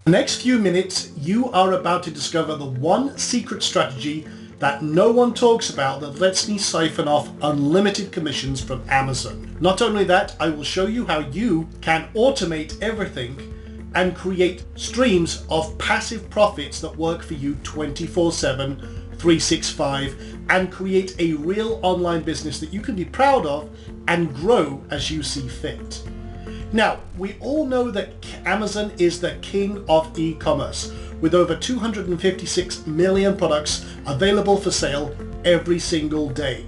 The next few minutes, you are about to discover the one secret strategy that no one talks about that lets me siphon off unlimited commissions from Amazon. Not only that, I will show you how you can automate everything and create streams of passive profits that work for you 24/7, 365, and create a real online business that you can be proud of and grow as you see fit. Now, we all know that Amazon is the king of e-commerce, with over 256 million products available for sale every single day,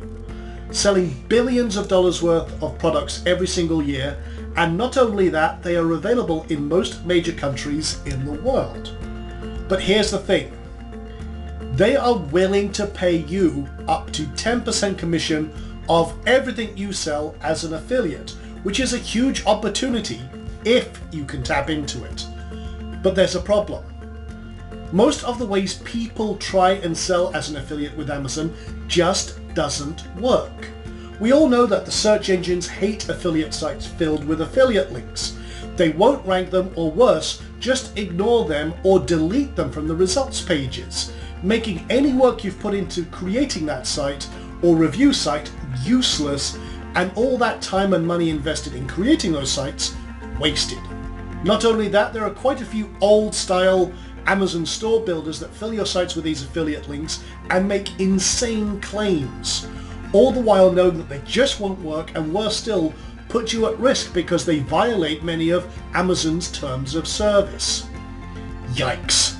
selling billions of dollars worth of products every single year. And not only that, they are available in most major countries in the world. But here's the thing. They are willing to pay you up to 10% commission of everything you sell as an affiliate, which is a huge opportunity if you can tap into it. But there's a problem. Most of the ways people try and sell as an affiliate with Amazon just doesn't work. We all know that the search engines hate affiliate sites filled with affiliate links. They won't rank them, or worse, just ignore them or delete them from the results pages, making any work you've put into creating that site or review site useless, and all that time and money invested in creating those sites wasted. Not only that, there are quite a few old style Amazon store builders that fill your sites with these affiliate links and make insane claims, all the while knowing that they just won't work, and worse still, put you at risk because they violate many of Amazon's terms of service. Yikes.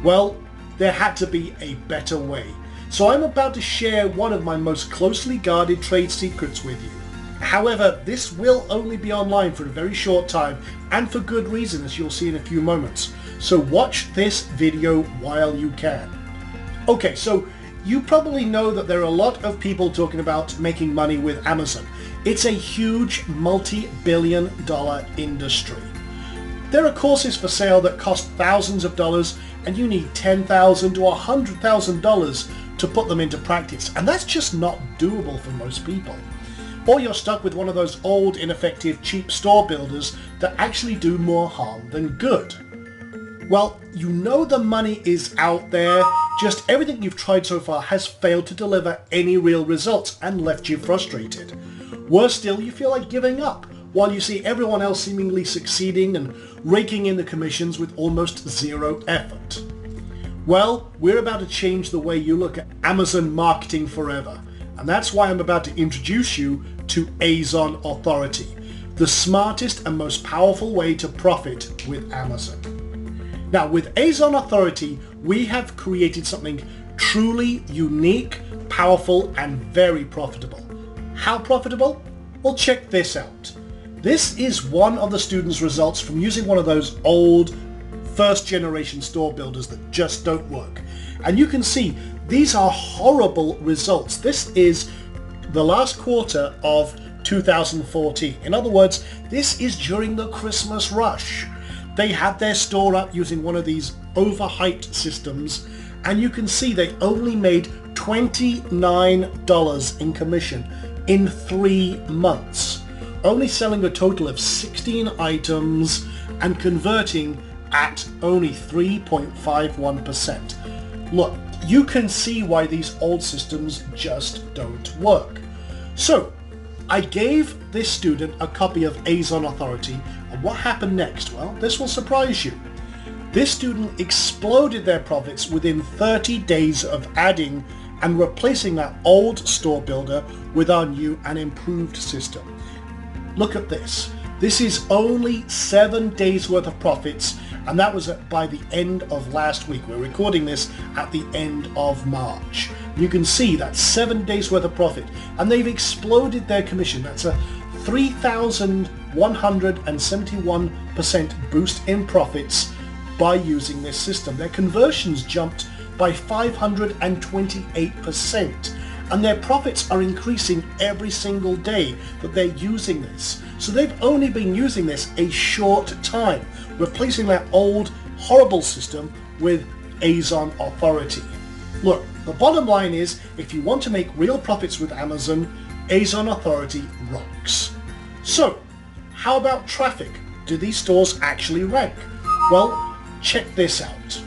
Well, there had to be a better way. So I'm about to share one of my most closely guarded trade secrets with you. However, this will only be online for a very short time, and for good reason, as you'll see in a few moments. So watch this video while you can. Okay, so you probably know that there are a lot of people talking about making money with Amazon. It's a huge multi-billion dollar industry. There are courses for sale that cost thousands of dollars, and you need $10,000 to $100,000 to put them into practice, and that's just not doable for most people. Or you're stuck with one of those old, ineffective, cheap store builders that actually do more harm than good. Well, you know the money is out there, just everything you've tried so far has failed to deliver any real results and left you frustrated. Worse still, you feel like giving up, while you see everyone else seemingly succeeding and raking in the commissions with almost zero effort. Well, we're about to change the way you look at Amazon marketing forever, and that's why I'm about to introduce you to Amazon Authority, the smartest and most powerful way to profit with Amazon. Now, with Amazon Authority, we have created something truly unique, powerful, and very profitable. How profitable? Well, check this out. This is one of the students' results from using one of those old first generation store builders that just don't work. And you can see these are horrible results. This is the last quarter of 2014. In other words, this is during the Christmas rush. They had their store up using one of these overhyped systems, and you can see they only made $29 in commission in 3 months, only selling a total of 16 items and converting at only 3.51%. Look, you can see why these old systems just don't work. So I gave this student a copy of Amazon Authority, and what happened next? Well, this will surprise you. This student exploded their profits within 30 days of adding and replacing that old store builder with our new and improved system. Look at this. This is only 7 days worth of profits, and that was by the end of last week. We're recording this at the end of March. You can see that's 7 days worth of profit, and they've exploded their commission. That's a 3,171% boost in profits by using this system. Their conversions jumped by 528%, and their profits are increasing every single day that they're using this. So they've only been using this a short time, replacing that old horrible system with Amazon Authority. Look, the bottom line is, if you want to make real profits with Amazon, Amazon Authority rocks. So, how about traffic? Do these stores actually rank? Well, check this out.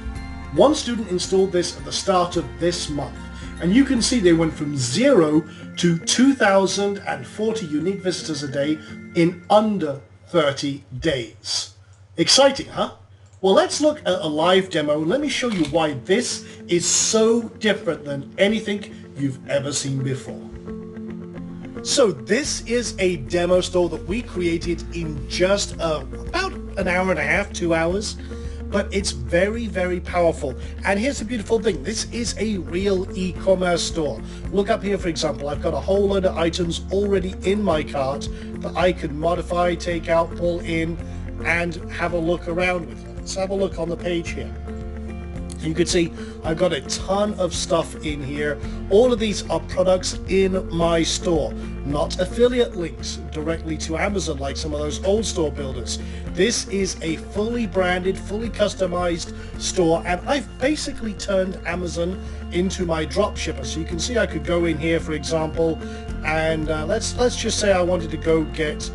One student installed this at the start of this month, and you can see they went from 0 to 2,040 unique visitors a day in under 30 days. Exciting, huh? Well, let's look at a live demo. Let me show you why this is so different than anything you've ever seen before. So this is a demo store that we created in just about an hour and a half, 2 hours. But it's very, very powerful. And here's the beautiful thing. This is a real e-commerce store. Look up here, for example. I've got a whole load of items already in my cart that I can modify, take out, pull in, and have a look around with. Let's have a look on the page here. You can see I've got a ton of stuff in here. All of these are products in my store, not affiliate links directly to Amazon like some of those old store builders. This is a fully branded, fully customized store, and I've basically turned Amazon into my drop shipper. So you can see I could go in here, for example, and let's just say I wanted to go get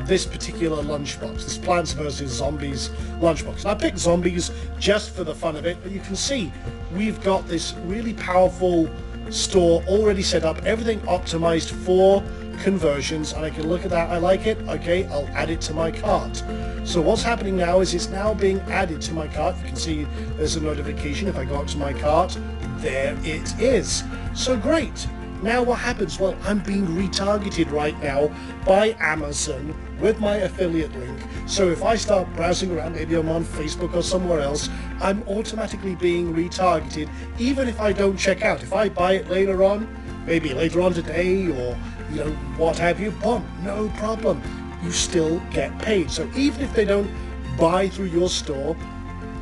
this particular lunchbox, this Plants vs. Zombies lunchbox. I picked zombies just for the fun of it, but you can see we've got this really powerful store already set up, everything optimized for conversions, and I can look at that. I like it. Okay, I'll add it to my cart. So what's happening now is it's now being added to my cart. You can see there's a notification. If I go up to my cart, there it is. So great. Now what happens? Well, I'm being retargeted right now by Amazon with my affiliate link. So if I start browsing around, maybe I'm on Facebook or somewhere else, I'm automatically being retargeted, even if I don't check out. If I buy it later on, maybe later on today, or what have you, boom, no problem. You still get paid. So even if they don't buy through your store,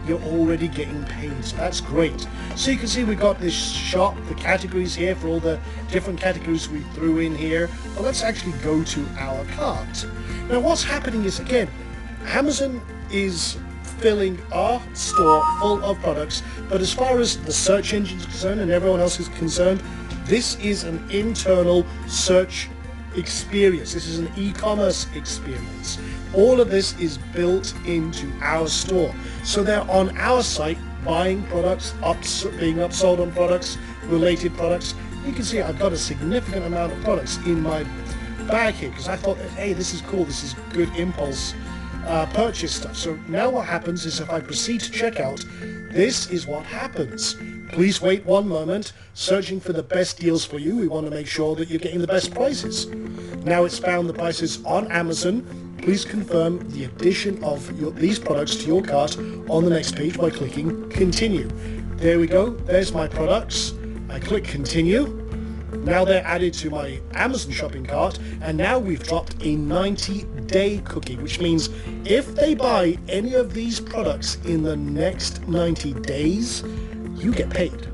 you're already getting paid. So that's great. So you can see we've got this shop, the categories here for all the different categories we threw in here. But let's actually go to our cart. Now what's happening is, again, Amazon is filling our store full of products, but as far as the search engine is concerned and everyone else is concerned, this is an internal search experience. This is an e-commerce experience. All of this is built into our store. So they're on our site buying products, being upsold on products, related products. You can see I've got a significant amount of products in my bag here because I thought, hey, this is cool, this is good impulse purchase stuff. So now what happens is if I proceed to checkout, this is what happens. Please wait 1 moment, searching for the best deals for you. We want to make sure that you're getting the best prices. Now it's found the prices on Amazon. Please confirm the addition of these products to your cart on the next page by clicking continue. There we go, there's my products. I click continue. Now they're added to my Amazon shopping cart, and now we've dropped a 90-day cookie, which means if they buy any of these products in the next 90 days, you get paid.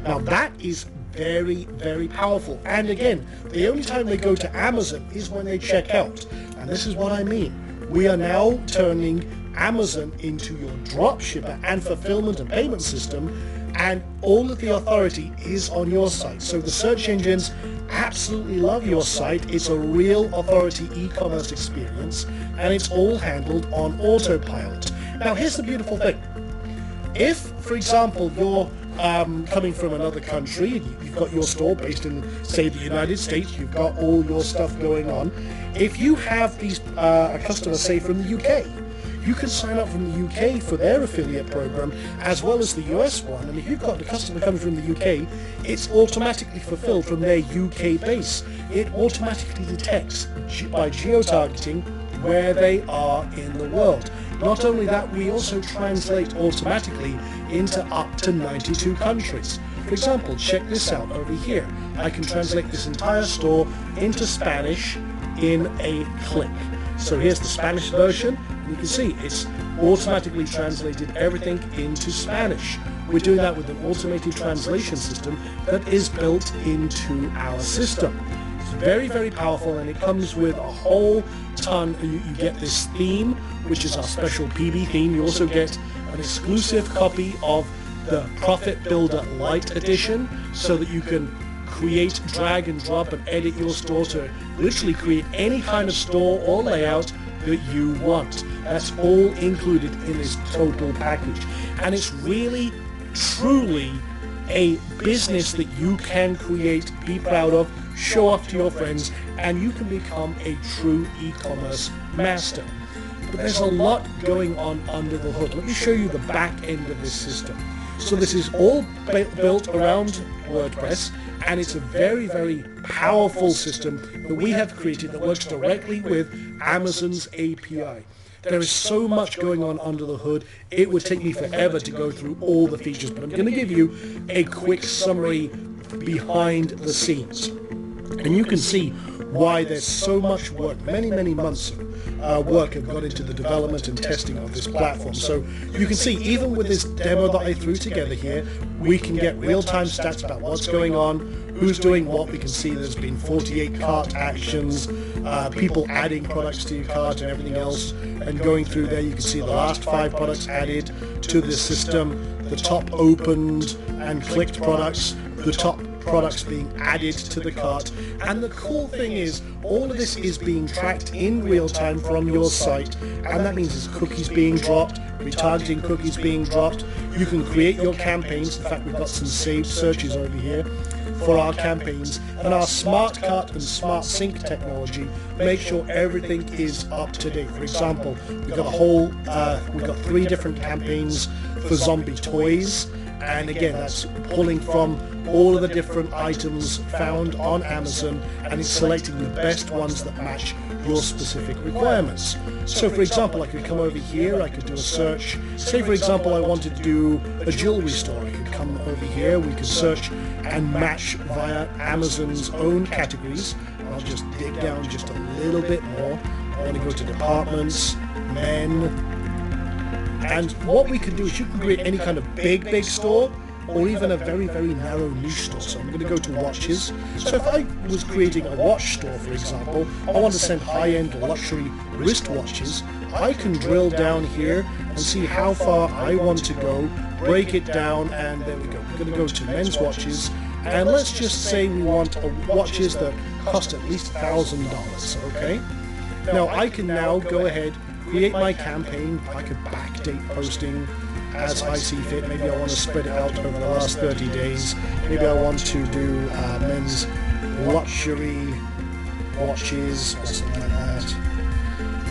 Now that is very, very powerful. And again, the only time they go to Amazon is when they check out. And this is what I mean. We are now turning Amazon into your drop shipper and fulfillment and payment system, and all of the authority is on your site. So the search engines absolutely love your site. It's a real authority e-commerce experience, and it's all handled on autopilot. Now here's the beautiful thing. If, for example, you're coming from another country, you've got your store based in, say, the United States, you've got all your stuff going on. If you have these a customer, say, from the UK, you can sign up from the UK for their affiliate program as well as the US one. And if you've got the customer coming from the UK, it's automatically fulfilled from their UK base. It automatically detects by geo-targeting where they are in the world. Not only that, we also translate automatically into up to 92 countries. For example, check this out over here. I can translate this entire store into Spanish in a click. So here's the Spanish version. You can see it's automatically translated everything into Spanish. We're doing that with an automated translation system that is built into our system. It's very, very powerful, and it comes with a whole ton. You get this theme, which is our special PB theme. You also get an exclusive copy of the Profit Builder Lite edition, so that you can create, drag and drop and edit your store to literally create any kind of store or layout that you want. That's all included in this total package. And it's really, truly a business that you can create, be proud of, show off to your friends, and you can become a true e-commerce master. But there's a lot going on under the hood. Let me show you the back end of this system. So this is all built around WordPress, and it's a very, very powerful system that we have created that works directly with Amazon's API. There is so much going on under the hood, it would take me forever to go through all the features, but I'm going to give you a quick summary behind the scenes. And you can see why there's so much work, many months of work have gone into the development and testing of this platform. So you can see, even with this demo that I threw together here, we can get real-time stats about what's going on, who's doing what. We can see there's been 48 cart actions, people adding products to your cart and everything else, and going through there you can see the last 5 products added to the system, the top opened and clicked products, the top products being added to the cart. And the cool thing is, all of this is being tracked in real time from your site, and that means there's cookies being dropped, retargeting cookies being dropped. You can create your campaigns. In fact, we've got some saved searches over here for our campaigns, and our smart cart and smart sync technology make sure everything is up to date. For example, we've got 3 different campaigns for zombie toys, and again, that's pulling from all of the different items found on Amazon, and it's selecting the best ones that match your specific requirements. So for example, I could come over here, I could do a search. Say for example I wanted to do a jewelry store. I could come over here, we could search and match via Amazon's own categories. I'll just dig down just a little bit more. I want to go to departments, men, and what we can do is you can create any kind of big store, or even a very narrow niche store. So I'm going to go to watches. So if I was creating a watch store, for example, I want to send high-end luxury wristwatches, I can drill down here and see how far I want to go, break it down, and there we go. We're going to go to men's watches, and let's just say we want watches that cost at least $1,000, okay? Now I can now go ahead, create my campaign. I could backdate posting as I see fit. Maybe I want to spread it out over the last 30 days. Maybe I want to do men's luxury watches or something like that.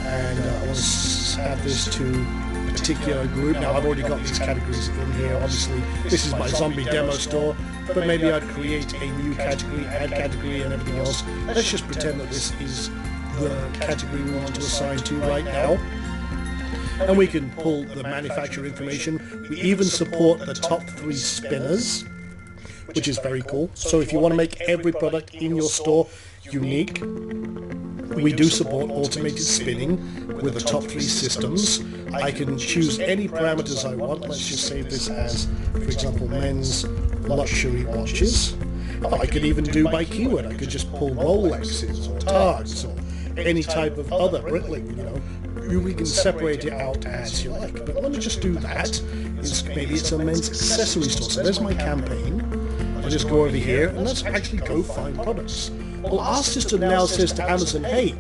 And I want to add this to a particular group. Now I've already got these categories in here. Obviously this is my zombie demo store, but maybe I'd create a new category, add category and everything else. Let's just pretend that this is the category we want to assign to right now. And we can pull the manufacturer information. We even support the top 3 spinners, which is very cool. So if you want to make every product in your store unique, we do support automated spinning with the top 3 systems. I can choose any parameters I want. Let's just save this as, for example, men's luxury watches. I could even do by keyword. I could just pull Rolexes or Targs or any type of other Breitling, you know. We can separate it out as you like, but let me just do that. Maybe it's a men's accessory store. So there's my campaign. I'll just go over here and let's actually go find products. Well, our system now says to Amazon, hey,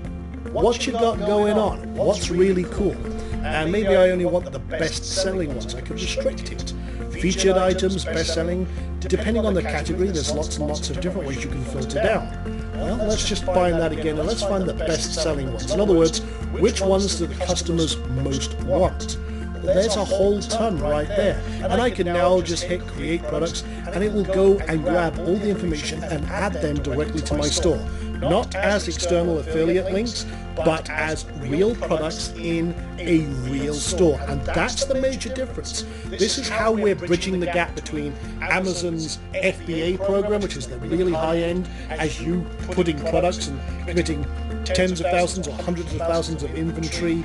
what you got going on? What's really cool? And maybe I only want the best-selling ones. I could restrict it. Featured items, best-selling. Depending on the category, there's lots and lots of different ways you can filter down. Well, let's just find that again, and let's find the best-selling ones. In other words, which ones do the customers most want? There's a whole ton right there. And I can now just hit create products, and it will go and grab all the information and add them directly to my store. Not as external affiliate links, but as real products in a real store. And that's the major difference. This is how we're bridging the gap between Amazon's FBA program, which is the really high end, as you putting products and committing tens of thousands or hundreds of thousands of inventory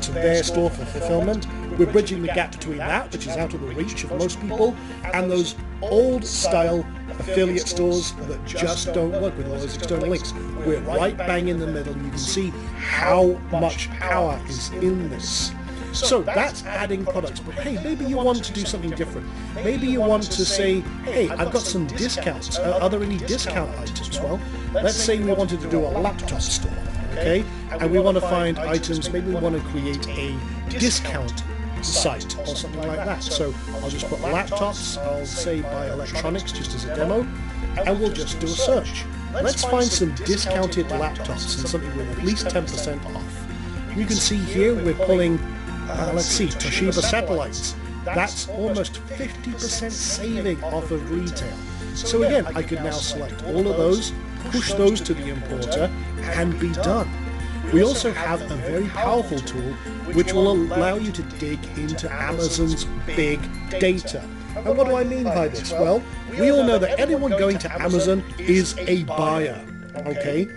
to their store for fulfillment. We're bridging the gap between that, which is out of the reach of most people, and those old style affiliate stores that just don't work with all those external links. We're right bang in the middle, and you can see how much power is in this. So that's adding products, but hey, maybe you want to do something different. Maybe you want to say, hey, I've got some discounts. Are there any discount items? Well, let's say we wanted to do a laptop store. okay? And we want to find items, maybe we want to create a discount site or something like that. So I'll just put laptops, I'll say buy electronics just as a demo, and we'll just do a search. Let's find some discounted laptops and something with at least 10% off. You can see here we're pulling, let's see, Toshiba satellites. That's almost 50% saving off of retail. So again, I could now select all of those, push those to the importer, and be done. We also have a very powerful tool which will allow you to dig into Amazon's big data. And what do I mean by this? Well, we all know that anyone going to Amazon is a buyer, okay?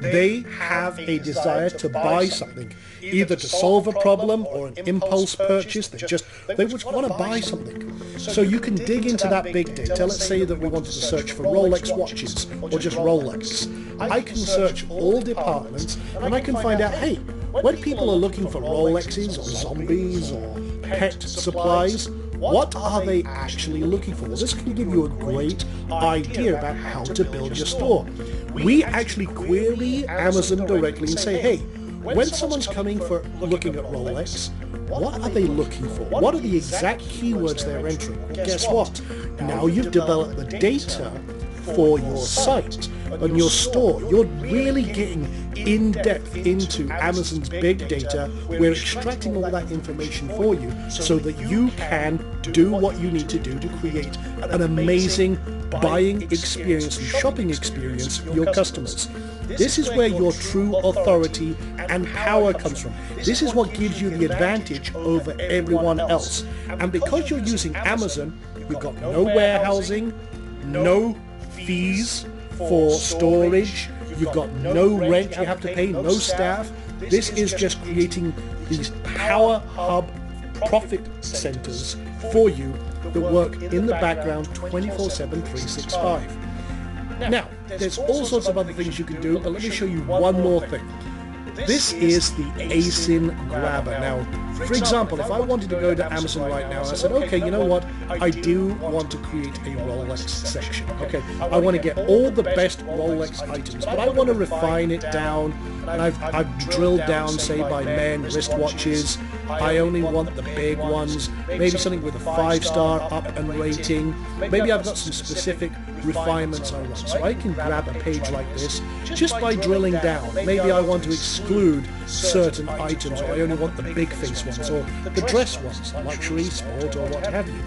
They have a desire to buy something, either to solve a problem or an impulse purchase. They just want to buy something. So you can dig into that big data. Let's say that we wanted to search for Rolex watches or just Rolex. I can search all departments and I can find out, hey, when people are looking for Rolexes or zombies or pet supplies, what are they actually looking for? Well, this can give you a great idea about how to build your store. We actually query Amazon directly and say, hey, when someone's coming for looking at Rolex, what are they looking for? What are the exact keywords they're entering? Well, guess what? Now you've developed the data for your site and your store. You're really getting in-depth into Amazon's big data. We're extracting all that information for you so that you can do what you need to do to create an amazing buying experience and shopping experience for your customers. This is where your true authority and power comes from. This is what gives you the advantage over everyone else. And because you're using Amazon, you've got no warehousing, no fees for storage, you've got no rent you have to pay, no staff. This is just creating these power hub profit centers for you that work in the background 24/7, 365. Now, there's all sorts of other things you can do, but let me show you one more thing. This is the ASIN grabber. Now, for example, if I wanted to go to Amazon right now and I said, okay, you know what, I do want to create a Rolex section. Okay, I want to get all the best Rolex items, but I want to refine it down, and I've drilled down, say, by men, wristwatches. I only want the big ones, maybe something with a 5-star up and rating. Maybe I've got some specific refinements I want. So I can grab a page like this just by drilling down. Maybe I want to exclude certain items, or I only want the big face ones, or the dress ones, luxury, sport, or what have you.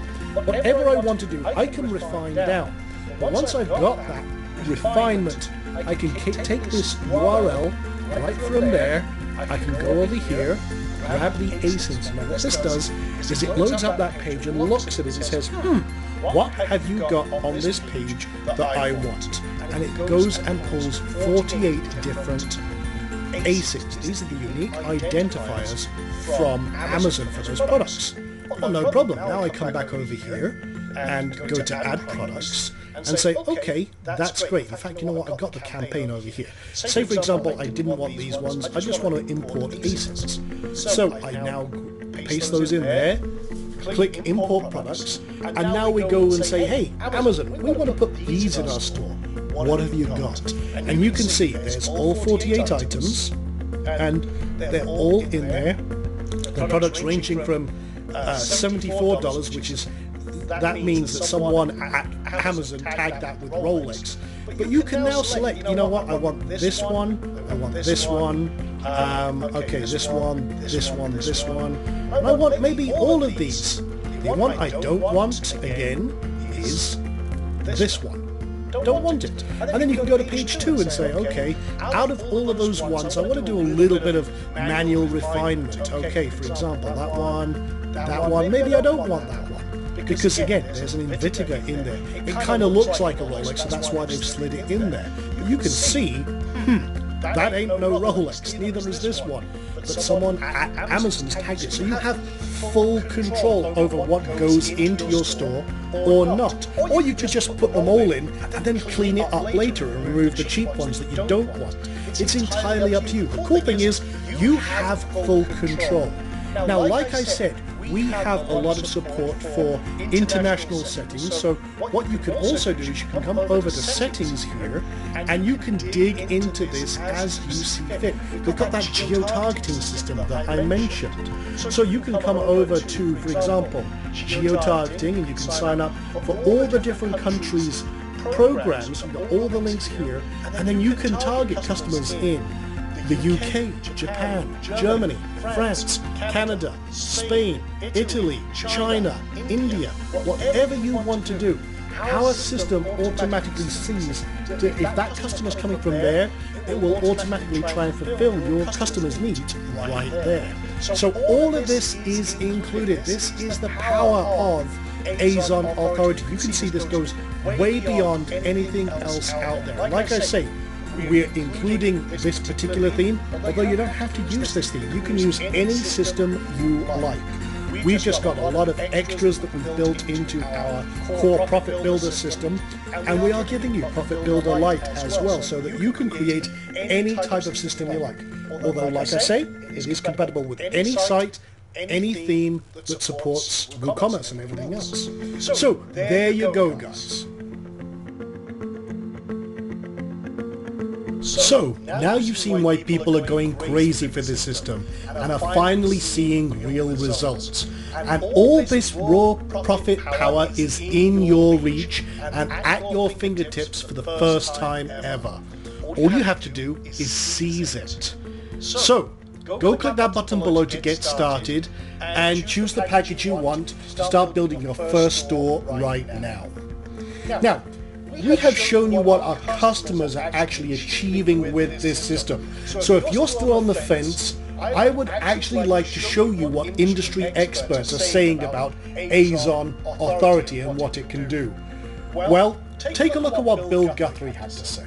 Whatever I want to do, I can refine down. But once I've got that refinement, I can take this URL right from there. I can go over here, grab the ASINs. Now what this does is it loads up that page and looks at it and says, what have you got on this page that I want? And it goes and pulls 48 different ASINs. These are the unique identifiers from Amazon for those products. Well, no problem. Now I come back over here and go to add products and say, okay, that's great. In fact, you know what? I've got the campaign over here. Say, for example, I didn't want these ones. I just want to import ASINs. So I now paste those in there, click import products, and now we go and say, hey, Amazon, we want to put these in our store. What have you got? And you can see there's all 48 items, and they're all in there. The products ranging from $74, which is, that means that someone at Amazon tagged that with Rolex. But you can now select, you know what, I want this one, I want this one, okay, this one, this one, this one, and I want maybe all of these. The one I don't want, again, is this one. Don't want it. And then you can go to page 2 and say, okay, out of all of those ones, I want to do a little bit of manual refinement. Okay, for example, that one, maybe I don't want that one. Because again, there's an Invicta in there. It kind of looks like a Rolex, so that's why they've slid it in there. But you can see, that ain't no Rolex, neither is this one. But someone at Amazon's tagged it. So you have full control over what goes into your store or not. Or you could just put them all in and then clean it up later and remove the cheap ones that you don't want. It's entirely up to you. The cool thing is, you have full control. Now, like I said, we have a lot of support for international settings. So what you can also do is you can come over to settings here and you can dig into this as you see fit. We've got that geo-targeting system that I mentioned. So you can come over to, for example, geo-targeting, and you can sign up for all the different countries' programs. We've got all the links here, and then you can target customers in the UK, Japan, Germany, France, Canada, Spain, Italy, China, India, whatever you want to do. Our system automatically sees that if that customer's coming from there, it will automatically try and fulfill your customer's needs right there. So all of this is included. This is the power of Azon Authority. You can see this goes way beyond anything else out there. Like I say, we're including this particular theme, although you don't have to use this theme. You can use any system you like. We've just got a lot of extras that we've built into our core Profit Builder system, and we are giving you Profit Builder Lite as well, so that you can create any type of system you like. Although, like I say, it is compatible with any site, any theme that supports WooCommerce and everything else. So there you go, guys. So, now you've seen why people are going crazy for this system and are finally seeing real results. And all this raw profit power is in your reach and at your fingertips for the first time ever. All you have to do is seize it. So, go click that button below to get started and choose the package you want to start building your first store right now. Now, we have shown you what our customers are actually achieving with this system. So if you're still on the fence, I would actually like to show you what industry experts are saying about Azon Authority and what it can do. Well, take a look at what Bill Guthrie had to say.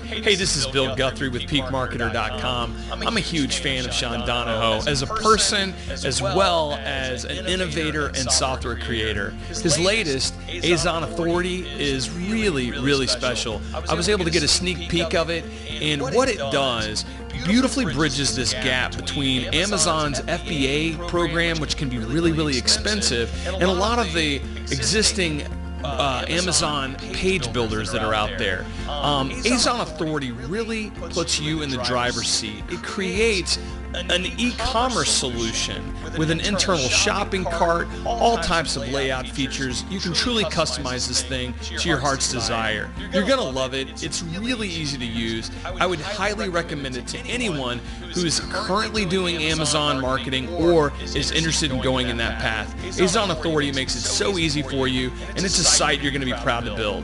Hey, this is Bill Guthrie with PeakMarketer.com. I'm a huge fan of Sean Donahoe as a person as well as an innovator and software creator. His latest, Azon Authority, is really special. I was able to get a sneak peek of it, and what it does beautifully bridges this gap between Amazon's FBA program, which can be really expensive, and a lot of the existing Amazon page builders that are out there. Azon Authority really puts you in the driver's seat. It creates an e-commerce solution with an internal shopping cart, all types of layout features. You can truly customize this thing to your heart's desire. You're going to love it. It's really easy to use. I would highly recommend it to anyone who is currently doing Amazon marketing or is interested in going in that path. Azon Authority makes it so easy for you, and it's a site you're going to be proud to build.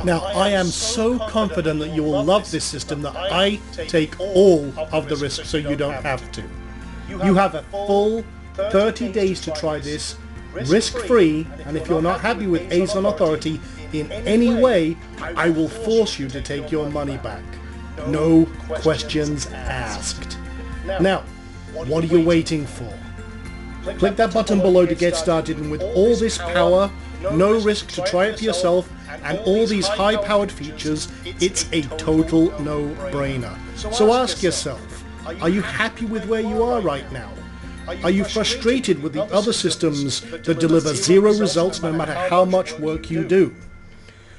Now, I am so confident that you will love this system that I take all of the risk so you don't have to. You have a full 30 days to try this, risk-free, and if you're not happy with Azon Authority in any way, I will force you to take your money back. No questions asked. Now, what are you waiting for? Click that button below to get started, and with all this power, no risk to try it for yourself, and all these high-powered features, it's a total no-brainer. So ask yourself, are you happy with where you are right now? Are you frustrated with the other systems that deliver zero results no matter how much work you do?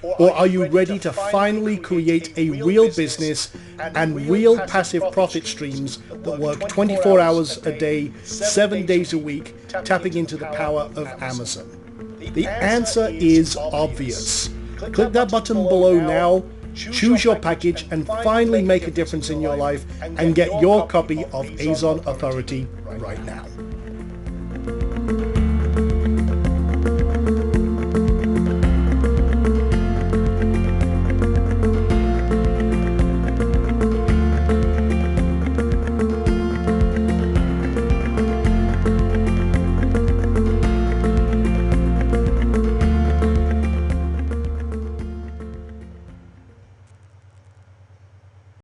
Or are you ready to finally create a real business and real passive profit streams that work 24 hours a day, 7 days a week, tapping into the power of Amazon? The answer is obvious. Click that button below now, choose your package, and finally make a difference in your life and get your copy of Azon Authority right now.